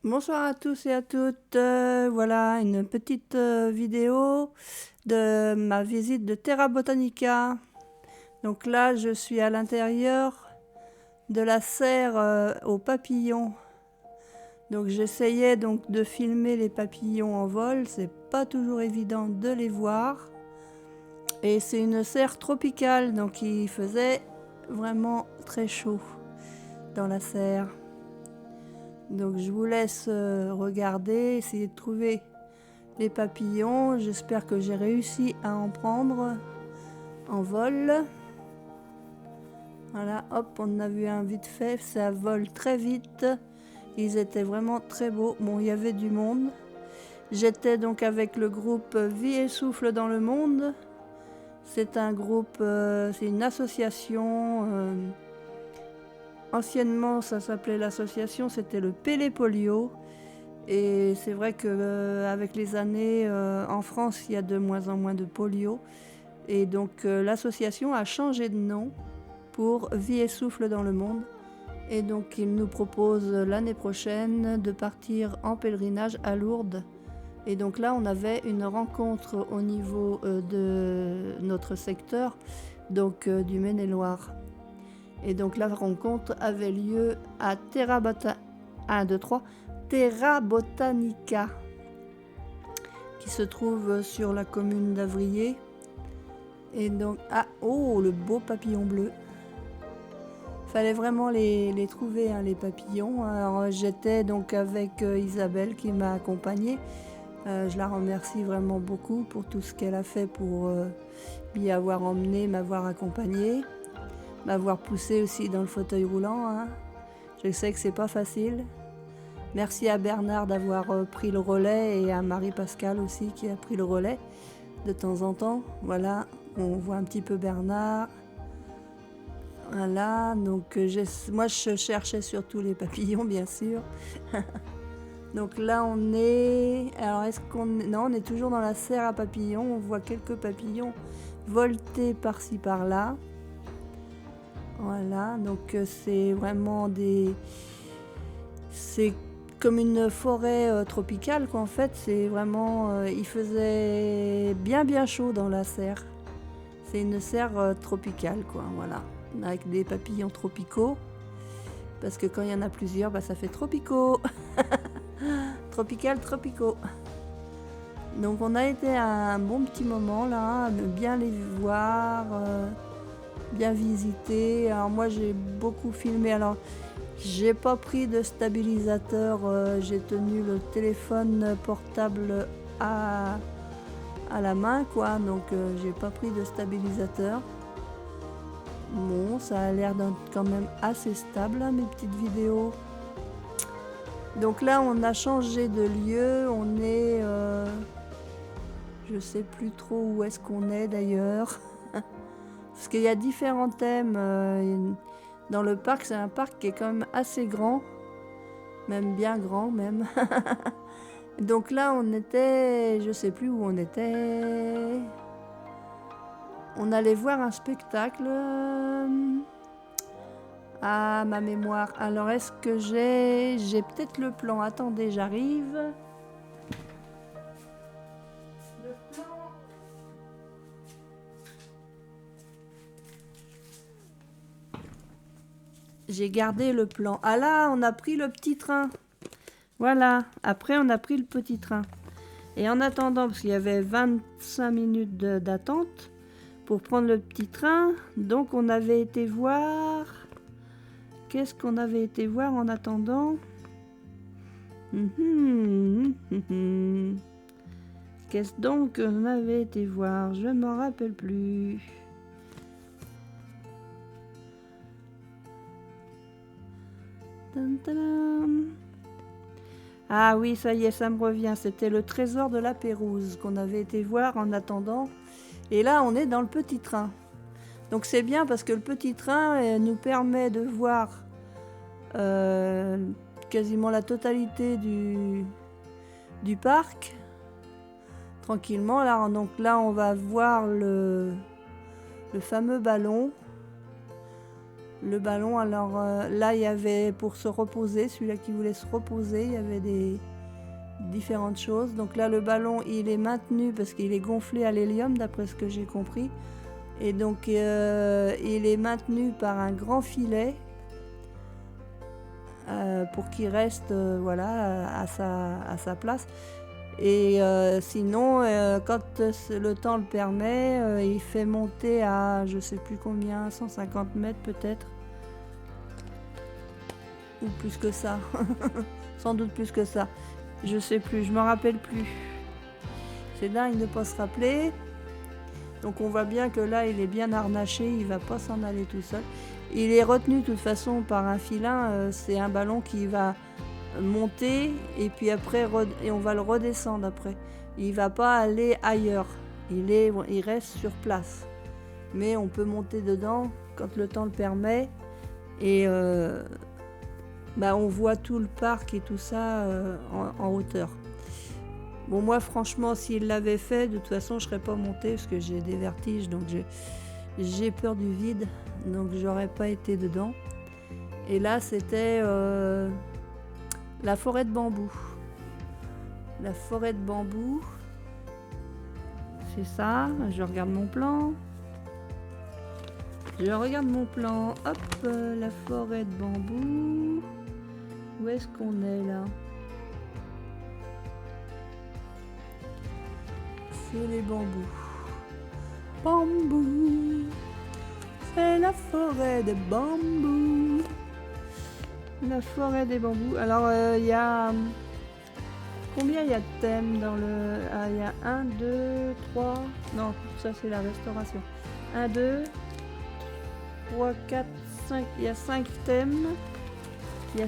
Bonsoir à tous et à toutes. Voilà une petite vidéo de ma visite de Terra Botanica. Donc là, je suis à l'intérieur de la serre aux papillons. Donc j'essayais donc de filmer les papillons en vol. C'est pas toujours évident de les voir. Et c'est une serre tropicale, donc il faisait vraiment très chaud dans la serre. Donc je vous laisse regarder, essayer de trouver les papillons. J'espère que j'ai réussi à en prendre en vol. Voilà, hop, on en a vu un vite fait, ça vole très vite. Ils étaient vraiment très beaux. Bon, il y avait du monde. J'étais donc avec le groupe Vie et Souffle dans le monde. C'est un groupe, c'est une association. Anciennement, ça s'appelait l'association, c'était le Pélépolio. Et c'est vrai qu'avec les années, en France, il y a de moins en moins de polio. Et donc l'association a changé de nom pour Vie et Souffle dans le monde. Et donc il nous propose l'année prochaine de partir en pèlerinage à Lourdes. Et donc là, on avait une rencontre au niveau de notre secteur, donc du Maine-et-Loire. Et donc la rencontre avait lieu à Terra Botanica, qui se trouve sur la commune d'Avrier. Et donc, oh, le beau papillon bleu. Fallait vraiment les trouver, hein, les papillons. Alors j'étais donc avec Isabelle qui m'a accompagnée. Je la remercie vraiment beaucoup pour tout ce qu'elle a fait pour m'y avoir emmené, m'avoir accompagnée, m'avoir poussé aussi dans le fauteuil roulant, hein. Je sais que c'est pas facile. Merci à Bernard d'avoir pris le relais et à Marie-Pascale aussi qui a pris le relais de temps en temps. Voilà, on voit un petit peu Bernard. Voilà, donc moi je cherchais surtout les papillons, bien sûr. Donc là on est... Alors est-ce qu'on... Non, on est toujours dans la serre à papillons. On voit quelques papillons volter par-ci par-là. Voilà, donc c'est vraiment des... C'est comme une forêt tropicale, quoi. En fait, c'est vraiment... il faisait bien chaud dans la serre. C'est une serre tropicale, quoi, voilà. Avec des papillons tropicaux. Parce que quand il y en a plusieurs, bah, ça fait tropicaux. Tropical, tropicaux. Donc on a été à un bon petit moment là, bien les voir, bien visiter. Alors moi j'ai beaucoup filmé. Alors j'ai pas pris de stabilisateur, j'ai tenu le téléphone portable à la main, quoi. Donc j'ai pas pris de stabilisateur. Bon, ça a l'air d'être quand même assez stable, hein, mes petites vidéos. Donc là, on a changé de lieu. On est... je sais plus trop où est-ce qu'on est d'ailleurs. Parce qu'il y a différents thèmes. Dans le parc, c'est un parc qui est quand même assez grand. Même bien grand, même. Donc là, on était... Je sais plus où on était. On allait voir un spectacle... Ah, ma mémoire. Alors, est-ce que j'ai peut-être le plan. Attendez, j'arrive. Le plan. J'ai gardé le plan. Ah là, on a pris le petit train. Voilà. Après, on a pris le petit train. Et en attendant, parce qu'il y avait 25 minutes d'attente pour prendre le petit train, donc on avait été voir... Qu'est-ce qu'on avait été voir en attendant? Qu'est-ce donc qu'on avait été voir? Je ne m'en rappelle plus. Ah oui, ça y est, ça me revient. C'était le trésor de la Pérouse qu'on avait été voir en attendant. Et là, on est dans le petit train. Donc c'est bien parce que le petit train nous permet de voir quasiment la totalité du parc tranquillement. Là, donc là, on va voir le fameux ballon. le ballon. Alors là, il y avait pour se reposer, celui-là qui voulait se reposer, il y avait des différentes choses. Donc là, le ballon, il est maintenu parce qu'il est gonflé à l'hélium, d'après ce que j'ai compris. Et donc, il est maintenu par un grand filet pour qu'il reste voilà, à sa place. Et sinon, quand le temps le permet, il fait monter à je sais plus combien, 150 mètres peut-être. Ou plus que ça. Sans doute plus que ça. Je sais plus, je m'en rappelle plus. C'est dingue de ne pas se rappeler. Donc on voit bien que là, il est bien harnaché, il va pas s'en aller tout seul. Il est retenu de toute façon par un filin, c'est un ballon qui va monter et puis après et on va le redescendre après. Il va pas aller ailleurs, il reste sur place. Mais on peut monter dedans quand le temps le permet et on voit tout le parc et tout ça en hauteur. Bon, moi franchement, s'il l'avait fait, de toute façon je serais pas montée parce que j'ai des vertiges, donc j'ai peur du vide, donc j'aurais pas été dedans. Et là c'était la forêt de bambou. La forêt de bambou, c'est ça. Je regarde mon plan. Hop, la forêt de bambou. Où est-ce qu'on est là? C'est les bambous. Bambou. C'est la forêt des bambous. La forêt des bambous. Alors, il y a... Combien il y a de thèmes dans le... Ah, il y a 1, 2, 3... Non, ça c'est la restauration. 1, 2, 3, 4, 5... Il y a 5 thèmes. Il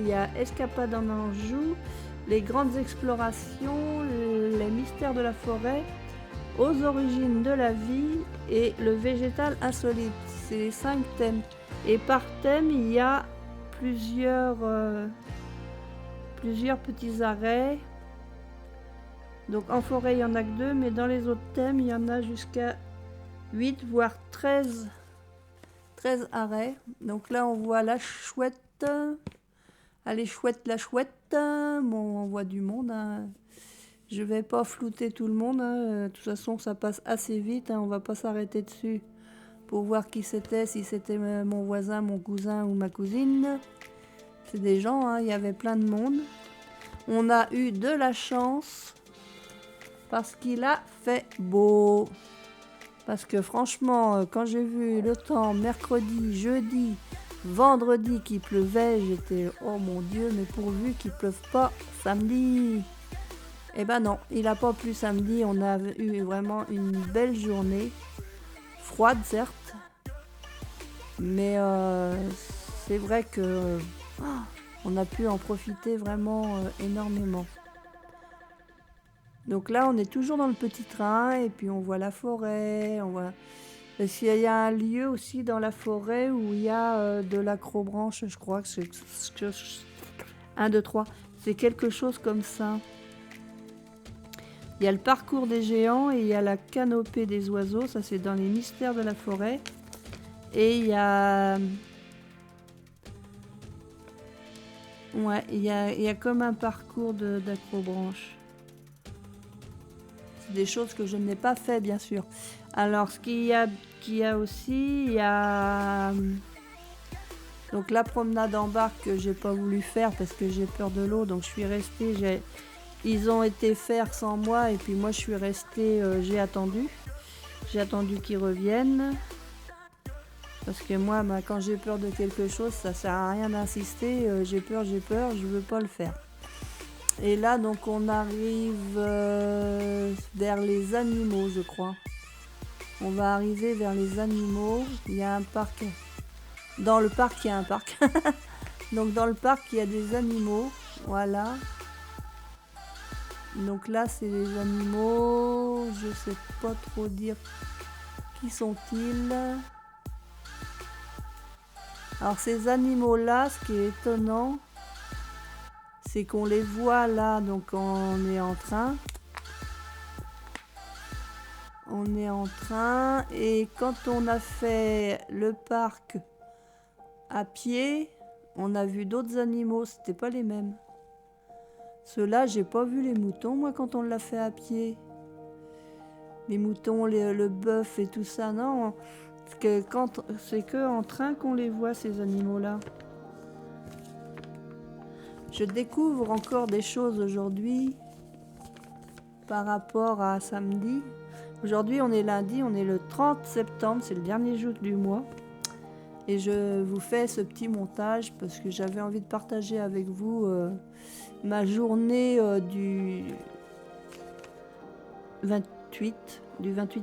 y a Escapade en Anjou, les grandes explorations, les mystères de la forêt, aux origines de la vie et le végétal insolite. C'est les 5 thèmes. Et par thème, il y a plusieurs petits arrêts. Donc en forêt, il n'y en a que 2, mais dans les autres thèmes, il y en a jusqu'à 8, voire 13 arrêts. Donc là, on voit la chouette. Allez, chouette, la chouette. Bon, on voit du monde. Hein. Je vais pas flouter tout le monde. Hein. De toute façon, ça passe assez vite. Hein. On va pas s'arrêter dessus pour voir qui c'était, si c'était mon voisin, mon cousin ou ma cousine. C'est des gens, hein. Il y avait plein de monde. On a eu de la chance parce qu'il a fait beau. Parce que franchement, quand j'ai vu le temps mercredi, jeudi, vendredi qu'il pleuvait, j'étais oh mon Dieu, mais pourvu qu'il pleuve pas samedi. Eh ben non, il a pas plu samedi. On a eu vraiment une belle journée, froide certes, mais c'est vrai que on a pu en profiter vraiment énormément. Donc là, on est toujours dans le petit train et puis on voit la forêt, on voit... Parce qu'il y a un lieu aussi dans la forêt où il y a de l'acrobranche, je crois que c'est 1, 2, 3. C'est quelque chose comme ça. Il y a le parcours des géants et il y a la canopée des oiseaux, ça c'est dans les mystères de la forêt. Et il y a... Ouais, il y a comme un parcours d'acrobranche. Des choses que je n'ai pas fait bien sûr. Alors ce qu'il y a aussi, il y a donc la promenade en barque que j'ai pas voulu faire parce que j'ai peur de l'eau, donc je suis restée. Ils ont été faire sans moi et puis moi je suis restée. J'ai attendu qu'ils reviennent parce que moi quand j'ai peur de quelque chose, ça sert à rien d'insister. J'ai peur, je veux pas le faire. Et là, donc, on arrive vers les animaux, je crois. On va arriver vers les animaux. Il y a un parc. Dans le parc, il y a un parc. Donc, dans le parc, il y a des animaux. Voilà. Donc là, c'est les animaux. Je sais pas trop dire qui sont-ils. Alors, ces animaux-là, ce qui est étonnant... c'est qu'on les voit là, donc on est en train. on est en train. Et quand on a fait le parc à pied, on a vu d'autres animaux, c'était pas les mêmes. Ceux-là, j'ai pas vu les moutons, moi, quand on l'a fait à pied. Les moutons, le bœuf et tout ça, non. C'est que en train qu'on les voit, ces animaux-là. Je découvre encore des choses aujourd'hui par rapport à samedi. Aujourd'hui, on est lundi, on est le 30 septembre, c'est le dernier jour du mois. Et je vous fais ce petit montage parce que j'avais envie de partager avec vous ma journée du 28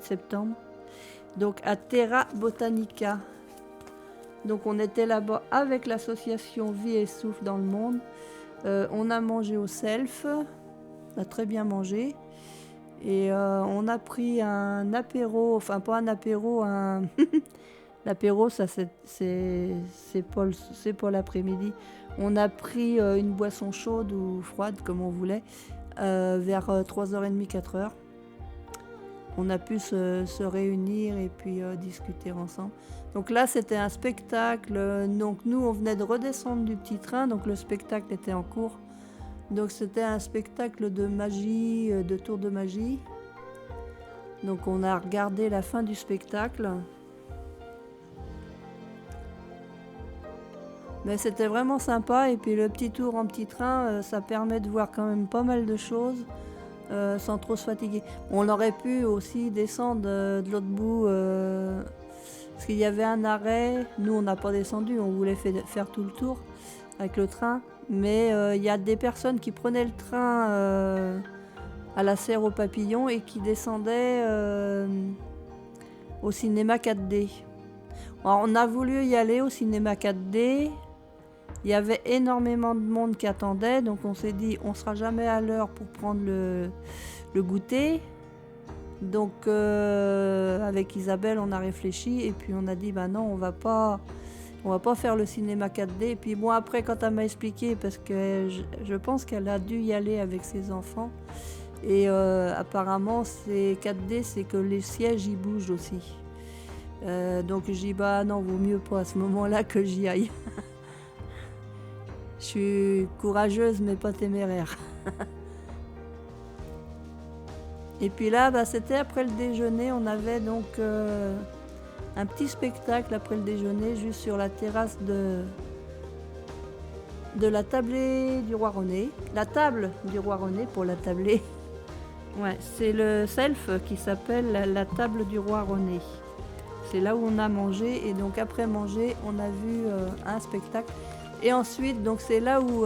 septembre. Donc à Terra Botanica. Donc on était là-bas avec l'association Vie et Souffle dans le monde. On a mangé au self, on a très bien mangé. Et on a pris un apéro, enfin pas un apéro, un... L'apéro, ça c'est pas l'après-midi. On a pris une boisson chaude ou froide, comme on voulait, vers 3h30, 4h. On a pu se réunir et puis discuter ensemble. Donc là, c'était un spectacle. Donc nous, on venait de redescendre du petit train, donc le spectacle était en cours. Donc c'était un spectacle de magie, de tour de magie. Donc on a regardé la fin du spectacle. Mais c'était vraiment sympa. Et puis le petit tour en petit train, ça permet de voir quand même pas mal de choses. Sans trop se fatiguer. On aurait pu aussi descendre de l'autre bout parce qu'il y avait un arrêt. Nous, on n'a pas descendu, on voulait faire tout le tour avec le train. Mais il y a des personnes qui prenaient le train à la Serre aux Papillons et qui descendaient au cinéma 4D. Alors, on a voulu y aller au cinéma 4D. Il y avait énormément de monde qui attendait, donc on s'est dit on sera jamais à l'heure pour prendre le goûter. Donc avec Isabelle on a réfléchi et puis on a dit bah non on va pas faire le cinéma 4D. Et puis bon après quand elle m'a expliqué, parce que je pense qu'elle a dû y aller avec ses enfants et apparemment c'est 4D, c'est que les sièges ils bougent aussi. Donc je dis bah non, vaut mieux pas à ce moment-là que j'y aille. Je suis courageuse mais pas téméraire. Et puis là, bah, c'était après le déjeuner. On avait donc un petit spectacle après le déjeuner, juste sur la terrasse de la tablée du Roi René. La table du Roi René pour la tablée. Ouais, c'est le self qui s'appelle la table du Roi René. C'est là où on a mangé. Et donc après manger, on a vu un spectacle. Et ensuite, donc c'est là où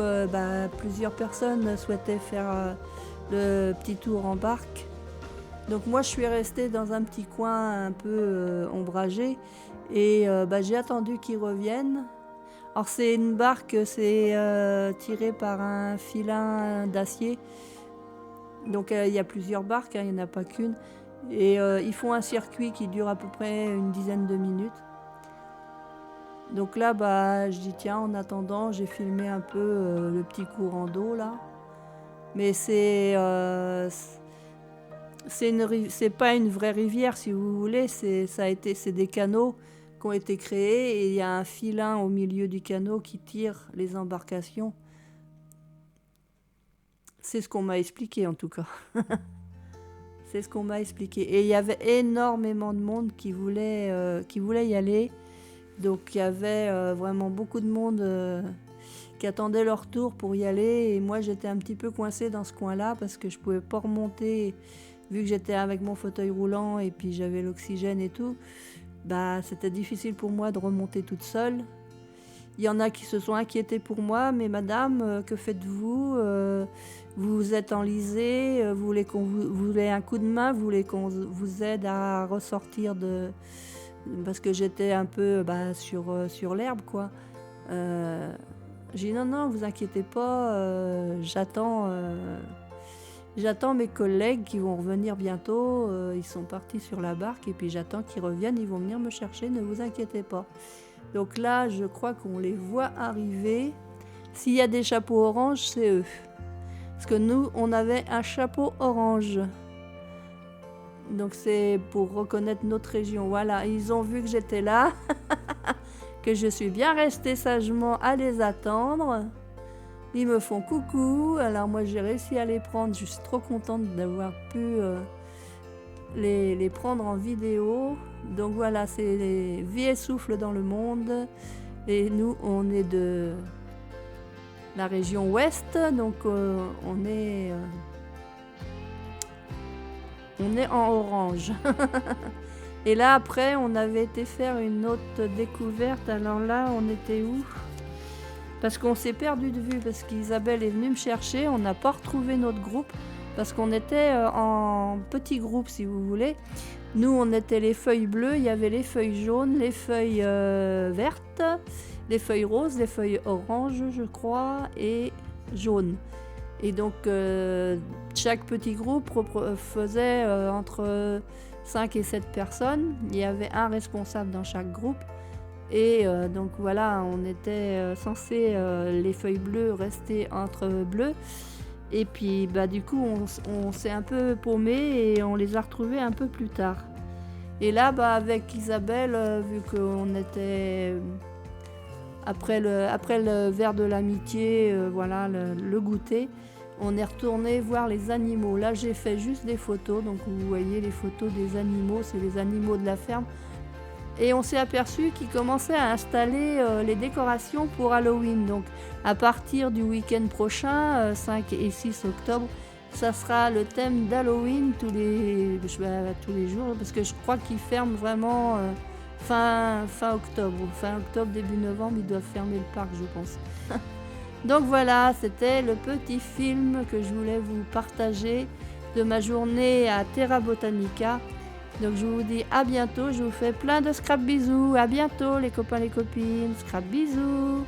plusieurs personnes souhaitaient faire le petit tour en barque. Donc moi, je suis restée dans un petit coin un peu ombragé et j'ai attendu qu'ils reviennent. Alors c'est une barque, c'est tiré par un filin d'acier. Donc il y a plusieurs barques, il n'y en a pas qu'une. Et ils font un circuit qui dure à peu près une dizaine de minutes. Donc là, je dis tiens, en attendant, j'ai filmé un peu le petit courant d'eau là. Mais c'est pas une vraie rivière si vous voulez. C'est des canaux qui ont été créés et il y a un filin au milieu du canot qui tire les embarcations. C'est ce qu'on m'a expliqué en tout cas. C'est ce qu'on m'a expliqué. Et il y avait énormément de monde qui voulait y aller. Donc il y avait vraiment beaucoup de monde qui attendait leur tour pour y aller. Et moi j'étais un petit peu coincée dans ce coin-là parce que je ne pouvais pas remonter. Vu que j'étais avec mon fauteuil roulant et puis j'avais l'oxygène et tout, c'était difficile pour moi de remonter toute seule. Il y en a qui se sont inquiétés pour moi. Mais madame, que faites-vous vous êtes enlisée, vous voulez un coup de main, vous voulez qu'on vous aide à ressortir de... Parce que j'étais un peu sur l'herbe, quoi. J'ai dit non, vous inquiétez pas, j'attends mes collègues qui vont revenir bientôt. Ils sont partis sur la barque et puis j'attends qu'ils reviennent, ils vont venir me chercher, ne vous inquiétez pas. Donc là, je crois qu'on les voit arriver. S'il y a des chapeaux orange, c'est eux. Parce que nous, on avait un chapeau orange. Donc c'est pour reconnaître notre région. Voilà, ils ont vu que j'étais là, que je suis bien restée sagement à les attendre. Ils me font coucou, alors moi j'ai réussi à les prendre. Je suis trop contente d'avoir pu les prendre en vidéo. Donc voilà, c'est les Vie et Souffle dans le monde. Et nous, on est de la région ouest, donc on est en orange. Et là, après, on avait été faire une autre découverte. Alors là, on était où? Parce qu'on s'est perdu de vue, parce qu'Isabelle est venue me chercher. On n'a pas retrouvé notre groupe, parce qu'on était en petit groupe, si vous voulez. Nous, on était les feuilles bleues, il y avait les feuilles jaunes, les feuilles vertes, les feuilles roses, les feuilles oranges, je crois, et jaunes. Et donc, chaque petit groupe faisait entre 5 et 7 personnes. Il y avait un responsable dans chaque groupe. Et donc voilà, on était censé, les feuilles bleues, rester entre bleues. Et puis bah, du coup, on s'est un peu paumé et on les a retrouvés un peu plus tard. Et là, bah, avec Isabelle, vu qu'on était après le verre de l'amitié, voilà, le goûter, on est retourné voir les animaux. Là, j'ai fait juste des photos. Donc vous voyez les photos des animaux, c'est les animaux de la ferme. Et on s'est aperçu qu'ils commençaient à installer les décorations pour Halloween. Donc à partir du week-end prochain, 5 et 6 octobre, ça sera le thème d'Halloween tous les jours. Parce que je crois qu'ils ferment vraiment fin octobre. Fin octobre, début novembre, ils doivent fermer le parc, je pense. Donc voilà, c'était le petit film que je voulais vous partager de ma journée à Terra Botanica. Donc je vous dis à bientôt, je vous fais plein de scrap bisous. À bientôt les copains, les copines. Scrap bisous.